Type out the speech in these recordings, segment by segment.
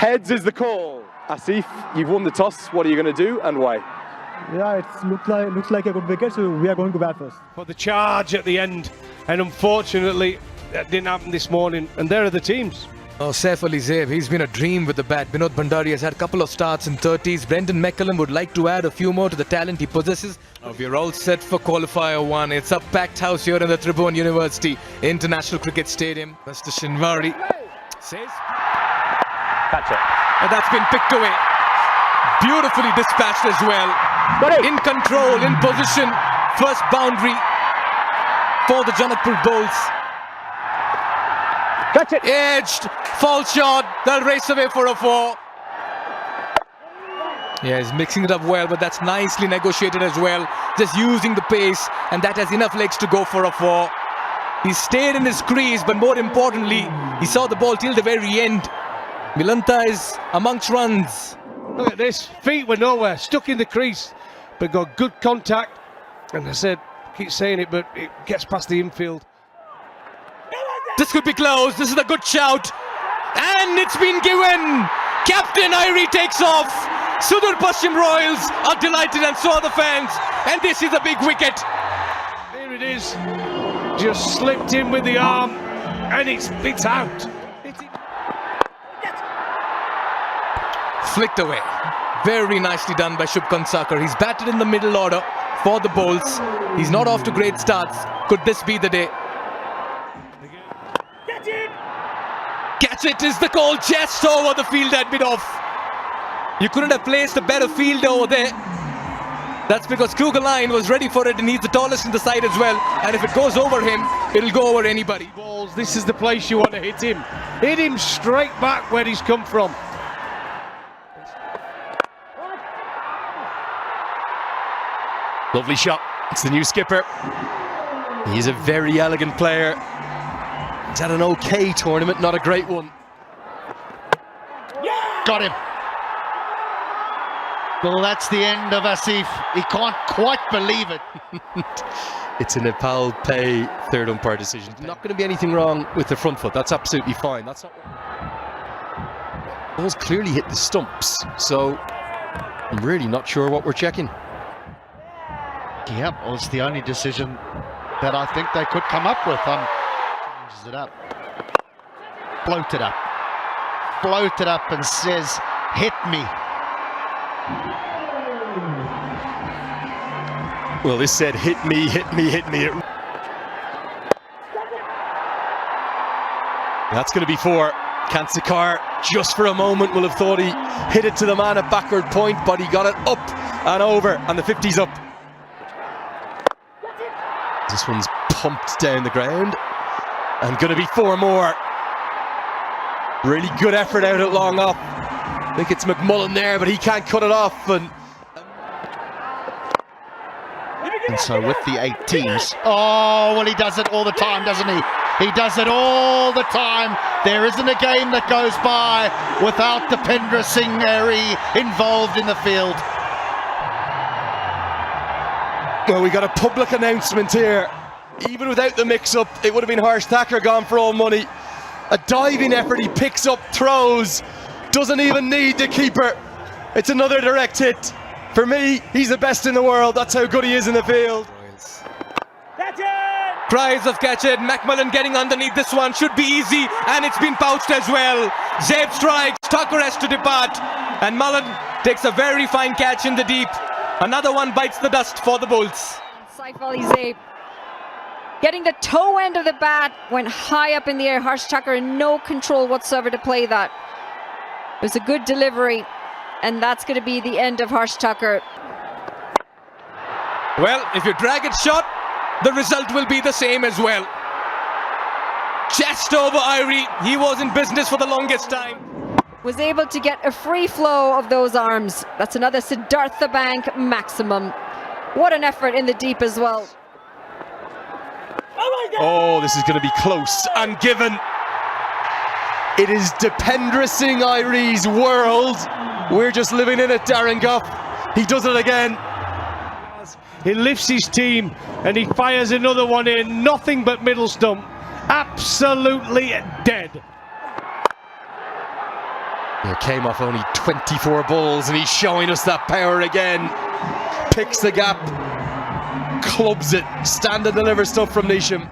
Heads is the call. Asif, you've won the toss. What are you going to do and why? Yeah, it looks like a good wicket, so we are going to bat first. For the charge at the end, and unfortunately that didn't happen this morning, and there are the teams. Oh, Saif Ali Zaib, he's been a dream with the bat. Vinod Bhandari has had a couple of starts in 30s. Brendan McCullum would like to add a few more to the talent he possesses. We're all set for qualifier 1. It's a packed house here in the Tribhuvan University International Cricket Stadium. Mr. Shinwari says, Catch it. and that's been picked away. Beautifully dispatched as well. In control, in position. First boundary for the JANAKPUR bowls. Catch it. Edged, false shot, they'll race away for a 4. Yeah, he's mixing it up well, but that's nicely negotiated as well. Just using the pace, and that has enough legs to go for a 4. He stayed in his crease, but more importantly, he saw the ball till the very end. Milanta is amongst runs. Look at this, feet were nowhere, stuck in the crease, but got good contact. And I said, keep saying it, but it gets past the infield. This could be close. This is a good shout. And it's been given. Captain Irie takes off. SUDHURPASHIM Royals are delighted, and so are the fans. And this is a big wicket. Here it is. Just slipped in with the arm, and it's out. Flicked away. Very nicely done by Shubham Sakar. He's batted in the middle order for the bowls. He's not off to great starts. Could this be the day? Catch it is the call, just over the field had been off. You couldn't have placed a better fielder over there. That's because Kugaline was ready for it, and he's the tallest in the side as well. And if it goes over him, it'll go over anybody. Balls, this is the place you want to hit him. Hit him straight back where he's come from. Lovely shot. It's the new skipper. He's a very elegant player. He's had an okay tournament, not a great one. Got him. Well, that's the end of Asif. He can't quite believe it. It's a Nepal pay third umpire decision. Not going to be anything wrong with the front foot. That's absolutely fine. That's not. Ball's clearly hit the stumps, so I'm really not sure what we're checking. Yep, well, it's the only decision that I think they could come up with. Changes it up. Float it up and says, hit me. Well, this said, hit me, hit me, hit me. That's going to be 4. Kansakar, just for a moment, will have thought he hit it to the man at backward point, but he got it up and over, and the 50's up. This one's pumped down the ground, and going to be 4 more. Really good effort out at long off. I think it's McMullen there, but he can't cut it off. And so with the 8 teams, oh, well, he does it all the time, doesn't he? He does it all the time. There isn't a game that goes by without Dipendra Singh Nehri involved in the field. well, we got a public announcement here. Even without the mix-up, it would have been Harsh Thacker gone for all money. A diving effort, he picks up, throws, doesn't even need the keeper. It's another direct hit. For me, he's the best in the world. That's how good he is in the field. Cries of catch it. McMullen getting underneath this one. Should be easy, and it's been pouched as well. Zaib strikes. Tucker has to depart, and Mullen takes a very fine catch in the deep. Another one bites the dust for the Bulls. Saif Ali Zaib getting the toe end of the bat, went high up in the air. Harsh Tucker in no control whatsoever to play that. It was a good delivery, and that's going to be the end of Harsh Tucker. Well, if you drag it short, the result will be the same as well. Chest over Irie. He was in business for the longest time. Was able to get a free flow of those arms. That's another Siddhartha Bank maximum. What an effort in the deep as well. Oh, this is going to be close and given. It is Dipendra Singh Irie's world. We're just living in it, Darren Gough. He does it again. He lifts his team and he fires another one in. Nothing but middle stump. Absolutely dead. Yeah, came off only 24 balls and he's showing us that power again. Picks the gap, clubs it, stand and deliver stuff from Nisham.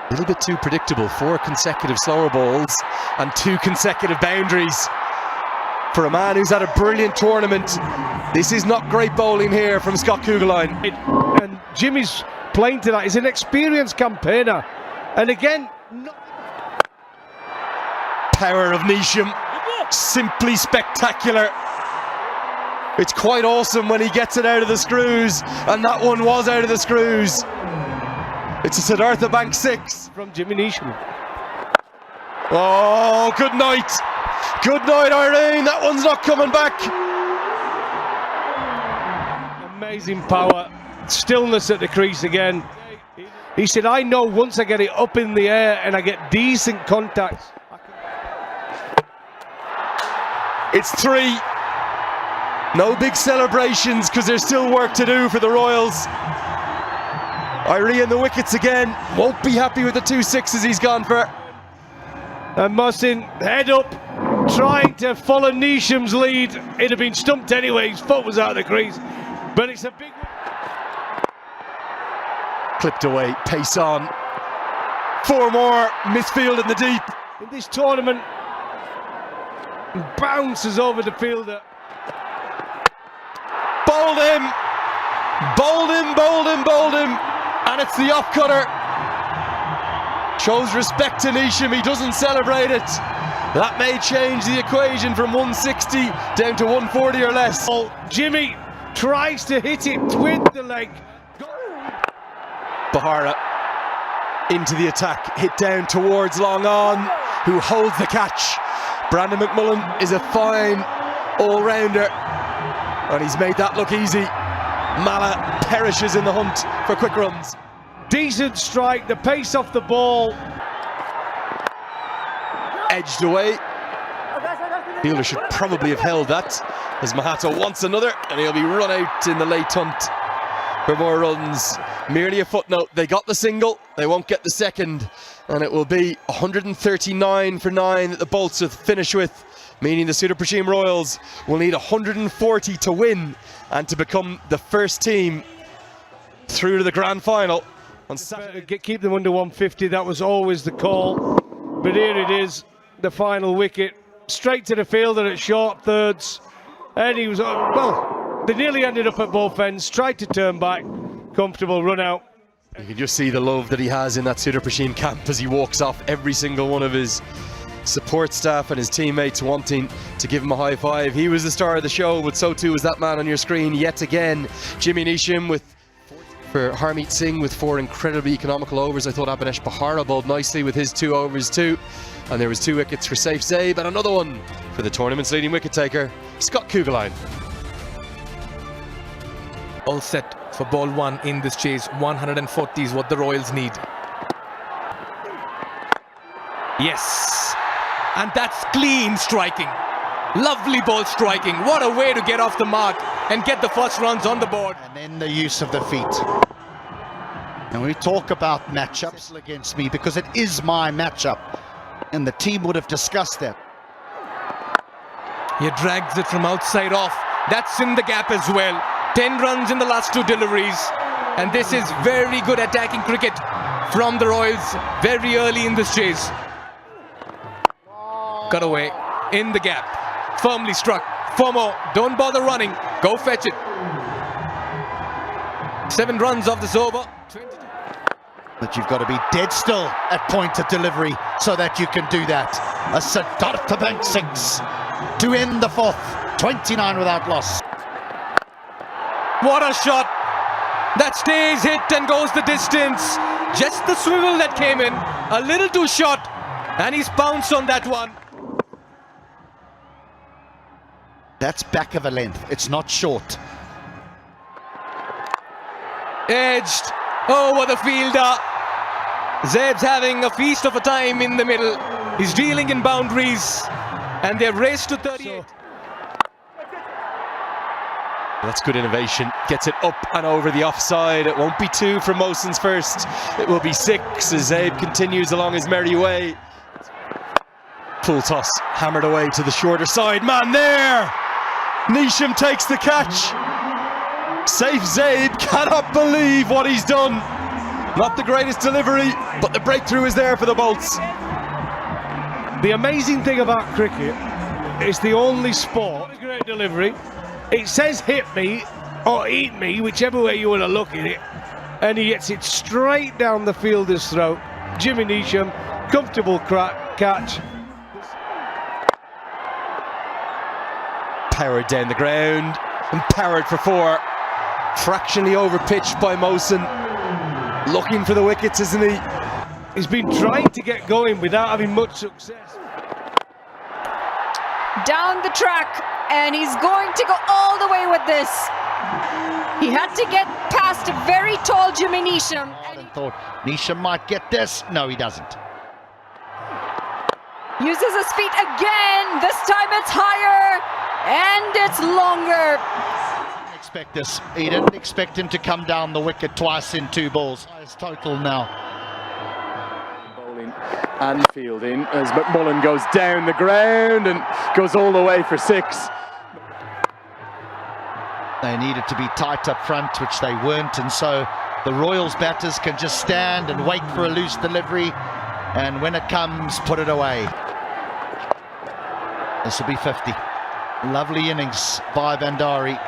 A little bit too predictable, 4 consecutive slower balls and 2 consecutive boundaries. For a man who's had a brilliant tournament, this is not great bowling here from Scott Kugelheim. And Jimmy's playing to that. He's an experienced campaigner. And again, Power of Nisham, simply spectacular. It's quite awesome when he gets it out of the screws, and that one was out of the screws. It's a Siddhartha Bank 6 from Jimmy Nisham. Oh, good night. Good night, Irene. That one's not coming back. Amazing power. Stillness at the crease again. He said, I know once I get it up in the air and I get decent contacts. It's 3. No big celebrations because there's still work to do for the Royals. Irie in the wickets again. Won't be happy with the 2 6s he's gone for. And Mohsin, head up, trying to follow Nisham's lead. It'd have been stumped anyway. His foot was out of the crease. But it's a big... Clipped away, pace on. 4 more, misfield in the deep. In this tournament, bounces over the fielder. Bowled him! Bowled him, bowled him, bowled him! And it's the off-cutter. Shows respect to Nisham, he doesn't celebrate it. That may change the equation from 160 down to 140 or less. Oh, Jimmy tries to hit it with the leg. Bahara into the attack, hit down towards long on, who holds the catch. Brandon McMullen is a fine all-rounder, and he's made that look easy. Mala perishes in the hunt for quick runs. Decent strike, the pace off the ball. Edged away. Fielder should probably have held that, as Mahato wants another, and he'll be run out in the late hunt for more runs. Merely a footnote, they got the single, they won't get the second, and it will be 139 for 9 that the Bolts will finish with, meaning the SUDHURPASHIM Royals will need 140 to win and to become the first team through to the grand final on Saturday. Keep them under 150, that was always the call. But here it is, the final wicket, straight to the fielder at short thirds, and he was, well, they nearly ended up at both ends, tried to turn back, comfortable run out. You can just see the love that he has in that SUDHURPASHIM camp as he walks off, every single one of his support staff and his teammates wanting to give him a high five. He was the star of the show, but so too was that man on your screen yet again. Jimmy Nisham for Harmeet Singh with 4 incredibly economical overs. I thought Abhinesh Bahara bowled nicely with his 2 overs too. And there was 2 wickets for Saif Zaib and another one for the tournament's leading wicket taker, Scott Kugelheim. All set for ball 1 in this chase. 140 is what the Royals need. Yes, and that's clean striking. Lovely ball striking. What a way to get off the mark and get the first runs on the board. And then the use of the feet. And we talk about matchups against me because it is my matchup. And the team would have discussed that. He drags it from outside off. That's in the gap as well. 10 runs in the last 2 deliveries. And this is very good attacking cricket from the Royals very early in this chase. Cut away in the gap. Firmly struck. 4 more. Don't bother running. Go fetch it. 7 runs off this over. But you've got to be dead still at point of delivery so that you can do that. A Siddhartha Bank 6 to end the 4th. 29 without loss. What a shot. That stays hit and goes the distance. Just the swivel that came in. A little too short. And he's bounced on that one. That's back of a length. It's not short. Edged over the fielder. Zaib's having a feast of a time in the middle. He's dealing in boundaries. And they've raced to 38. That's good innovation. Gets it up and over the offside. It won't be 2 from Mohsin's first. It will be 6 as Zaib continues along his merry way. Full toss, hammered away to the shorter side. Man there! Nisham takes the catch. Saif Zaid cannot believe what he's done. Not the greatest delivery, but the breakthrough is there for the Bolts. The amazing thing about cricket, it's the only sport, great delivery. It says hit me or eat me, whichever way you want to look at it. And he gets it straight down the fielder's throat. Jimmy Neesham, comfortable catch. Powered down the ground and powered for four. Fractionally overpitched by Mohsen. Looking for the wickets, isn't he? He's been trying to get going without having much success. Down the track, and he's going to go all the way with this. He had to get past a very tall Jimmy Neesham. And thought Neesham might get this. No, he doesn't. Uses his feet again. This time it's higher and it's longer. Expect this. He didn't expect him to come down the wicket twice in 2 balls. Highest total now. Bowling and fielding as McMullen goes down the ground and goes all the way for 6. They needed to be tight up front, which they weren't, and so the Royals batters can just stand and wait for a loose delivery, and when it comes, put it away. This will be 50. Lovely innings by Bandari.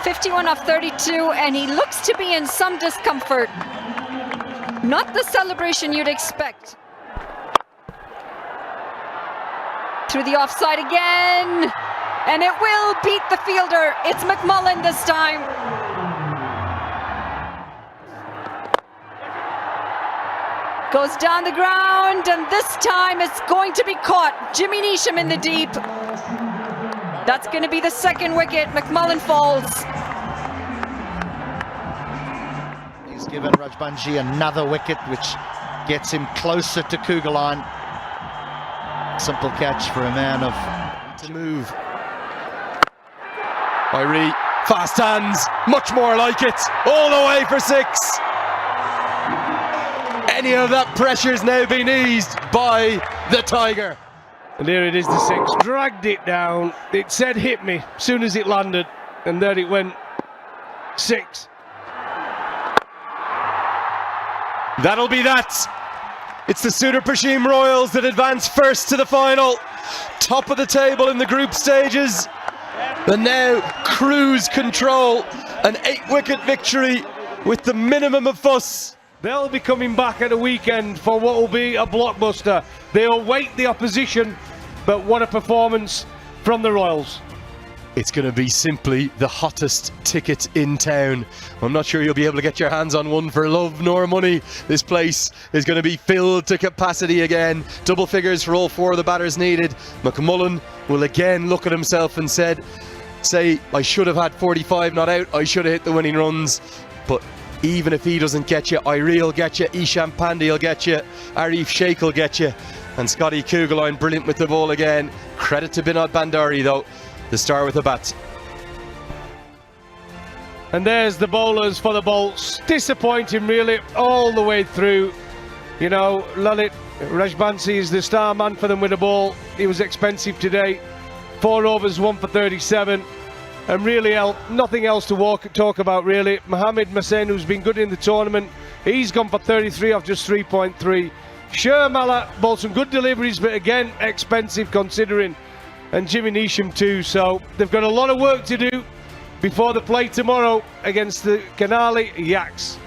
51 off 32, and he looks to be in some discomfort. Not the celebration you'd expect. Through the offside again, and it will beat the fielder. It's McMullen this time. Goes down the ground, and this time it's going to be caught. Jimmy Neesham in the deep. That's going to be the 2nd wicket. McMullen falls. He's given Rajbanji another wicket, which gets him closer to Kugelheim. Simple catch for a man of To move. Irie, fast hands, much more like it, all the way for 6. Any of that pressure's now been eased by the Tiger. And here it is, the 6. Dragged it down. It said hit me as soon as it landed. And there it went. 6. That'll be that. It's the SUDHURPASHIM Royals that advance first to the final. Top of the table in the group stages. And now cruise control. An 8-wicket victory with the minimum of fuss. They'll be coming back at the weekend for what will be a blockbuster. They'll weight the opposition, but what a performance from the Royals. It's going to be simply the hottest ticket in town. I'm not sure you'll be able to get your hands on one for love nor money. This place is going to be filled to capacity again. Double figures for all 4 of the batters needed. McMullen will again look at himself and say, I should have had 45 not out. I should have hit the winning runs. But even if he doesn't get you, Irie will get you, Isham Pandey will get you, Arif Sheikh will get you, and Scotty Kugelheim brilliant with the ball again. Credit to Binod Bandari though, the star with the bats. And there's the bowlers for the Bolts. Disappointing really all the way through. You know, Lalit Rajbansi is the star man for them with the ball. He was expensive today. 4 overs, 1 for 37. And really nothing else to talk about really. Mohamed Masen, who's been good in the tournament, he's gone for 33 off just 3.3. Shermala bowled some good deliveries, but again expensive considering. And Jimmy Neesham too, so they've got a lot of work to do before they play tomorrow against the Canali Yaks.